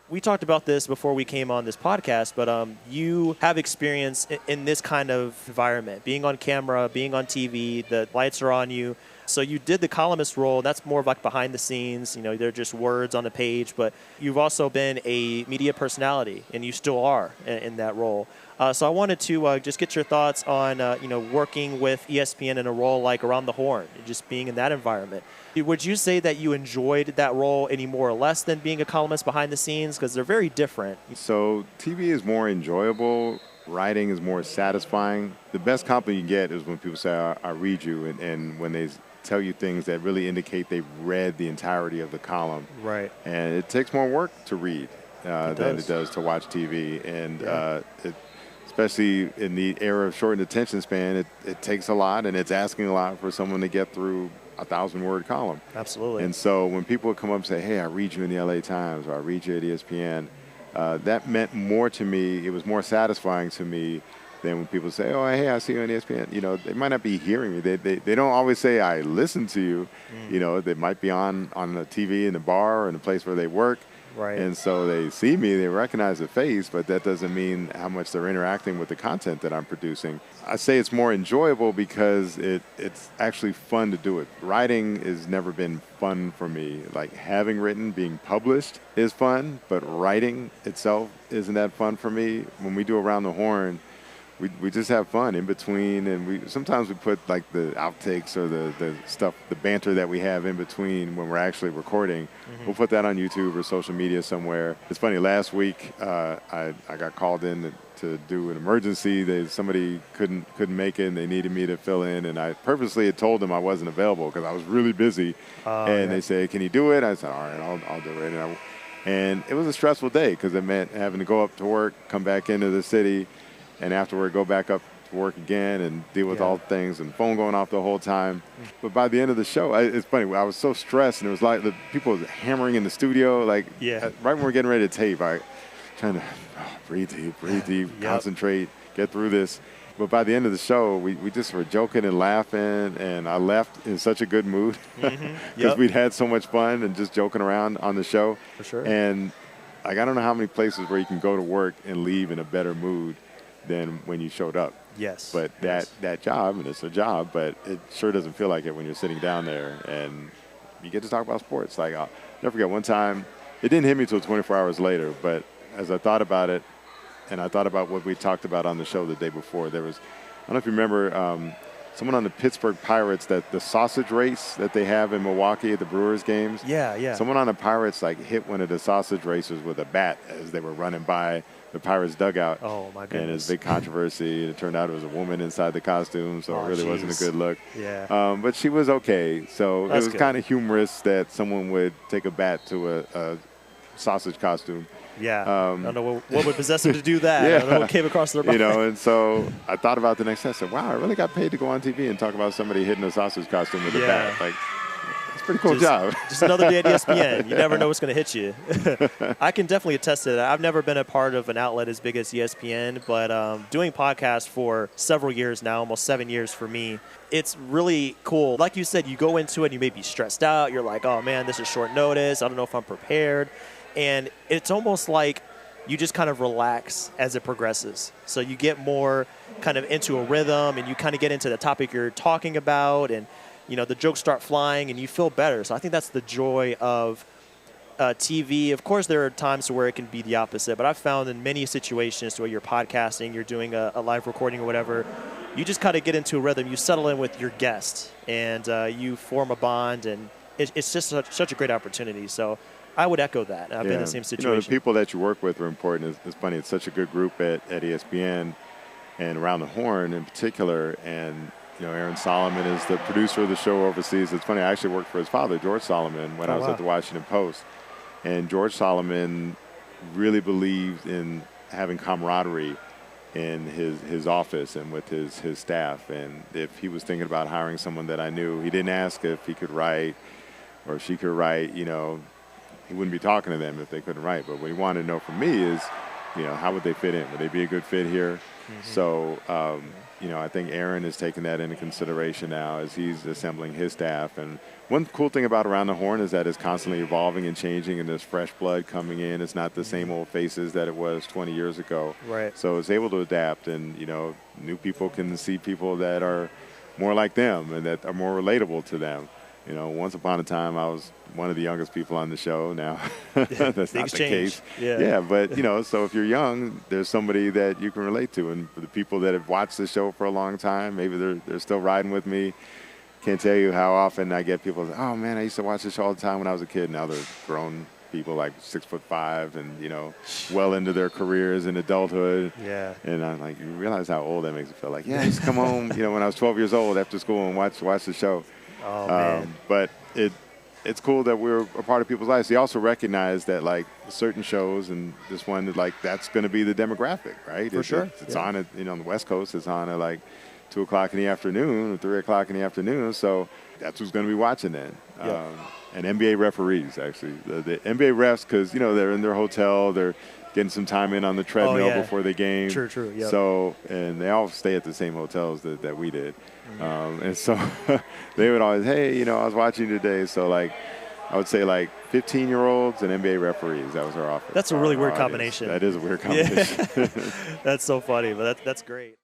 we talked about this before we came on this podcast, but you have experience in this kind of environment, being on camera, being on TV, the lights are on you. So you did the columnist role. That's more of like behind the scenes. They're just words on the page. But you've also been a media personality, and you still are in that role. So I wanted to just get your thoughts on, working with ESPN in a role like Around the Horn, just being in that environment. Would you say that you enjoyed that role any more or less than being a columnist behind the scenes? Because they're very different. So TV is more enjoyable. Writing is more satisfying. The best compliment you get is when people say, I read you, and when they tell you things that really indicate they've read the entirety of the column. Right. And it takes more work to read than it does to watch TV. And especially in the era of shortened attention span, it takes a lot, and it's asking a lot for someone to get through a 1,000-word column. Absolutely. And so when people would come up and say, hey, I read you in the LA Times, or I read you at ESPN, that meant more to me. It was more satisfying to me than when people say, oh, hey, I see you on ESPN. They might not be hearing me. They don't always say, I listen to you. They might be on the TV in the bar or in the place where they work. Right. And so they see me, they recognize the face, but that doesn't mean how much they're interacting with the content that I'm producing. I say it's more enjoyable because it's actually fun to do it. Writing has never been fun for me. Like having written, being published is fun, but writing itself isn't that fun for me. When we do Around the Horn, we just have fun in between, and sometimes we put like the outtakes or the stuff, the banter that we have in between when we're actually recording. We'll put that on YouTube or social media somewhere. It's funny, last week I got called in to do an emergency. Somebody couldn't make it, and they needed me to fill in, and I purposely had told them I wasn't available because I was really busy. They said, can you do it? I said, all right, I'll do it. And it was a stressful day because it meant having to go up to work, come back into the city, and afterward go back up to work again and deal with all the things, and phone going off the whole time. But by the end of the show, it's funny, I was so stressed, and it was like the people were hammering in the studio, right when we're getting ready to tape, trying to breathe deep, concentrate, get through this. But by the end of the show, we just were joking and laughing, and I left in such a good mood because we'd had so much fun and just joking around on the show. For sure. And I don't know how many places where you can go to work and leave in a better mood than when you showed up. Yes. But that job, and it's a job, but it sure doesn't feel like it when you're sitting down there and you get to talk about sports. Like, I'll never forget one time, it didn't hit me until 24 hours later, but as I thought about it, and I thought about what we talked about on the show the day before, there was, I don't know if you remember, someone on the Pittsburgh Pirates, that the sausage race that they have in Milwaukee at the Brewers games. Yeah. Someone on the Pirates hit one of the sausage racers with a bat as they were running by the Pirates dugout. Oh, my goodness. And it was a big controversy. It turned out it was a woman inside the costume, so it really wasn't a good look. Yeah. But she was okay. So it was kind of humorous that someone would take a bat to a sausage costume. Yeah. I don't know what would possess him to do that. I don't know what came across their mind. And so I thought about the next day. I said, wow, I really got paid to go on TV and talk about somebody hitting a sausage costume with a bat. It's a pretty cool job. Just another day at ESPN. You never know what's going to hit you. I can definitely attest to that. I've never been a part of an outlet as big as ESPN, but doing podcasts for several years now, almost 7 years for me, it's really cool. Like you said, you go into it and you may be stressed out. You're like, oh, man, this is short notice. I don't know if I'm prepared. And it's almost like you just kind of relax as it progresses. So you get more kind of into a rhythm, and you kind of get into the topic you're talking about, and the jokes start flying and you feel better. So I think that's the joy of TV. Of course, there are times where it can be the opposite, but I've found in many situations where you're podcasting, you're doing a live recording or whatever, you just kind of get into a rhythm. You settle in with your guest, and you form a bond, and it's just such a great opportunity. So I would echo that. I've been in the same situation. The people that you work with are important. It's funny. It's such a good group at ESPN and Around the Horn in particular. And Aaron Solomon is the producer of the show overseas. It's funny, I actually worked for his father, George Solomon, when I was at the Washington Post. And George Solomon really believed in having camaraderie in his office and with his staff. And if he was thinking about hiring someone that I knew, he didn't ask if he could write or if she could write. He wouldn't be talking to them if they couldn't write. But what he wanted to know from me is, how would they fit in? Would they be a good fit here? So, I think Aaron is taking that into consideration now as he's assembling his staff. And one cool thing about Around the Horn is that it's constantly evolving and changing, and there's fresh blood coming in. It's not the same old faces that it was 20 years ago. Right. So it's able to adapt, and, new people can see people that are more like them and that are more relatable to them. Once upon a time, I was one of the youngest people on the show. Now, that's not the case. Yeah, but, so if you're young, there's somebody that you can relate to. And for the people that have watched the show for a long time, maybe they're still riding with me. Can't tell you how often I get people say, oh, man, I used to watch this show all the time when I was a kid. Now they're grown people like 6'5" and, well into their careers in adulthood. Yeah. And I'm like, you realize how old that makes me feel. Like, yeah, I used to come home, when I was 12 years old after school and watch the show. Oh, man. But it's cool that we're a part of people's lives. They also recognize that, like, certain shows, and this one, like, that's going to be the demographic, right? For sure. It's on at, on the West Coast, it's on at, like, 2 o'clock in the afternoon or 3 o'clock in the afternoon. So that's who's going to be watching then. Yeah. And NBA referees, actually. The NBA refs, because, they're in their hotel, they're getting some time in on the treadmill before the game. True, yeah. So, and they all stay at the same hotels that we did. And so they would always, hey, I was watching today. So, like, I would say, like, 15-year-olds and NBA referees. That was our office. That's a really weird combination. That is a weird combination. Yeah. That's so funny, but that's great.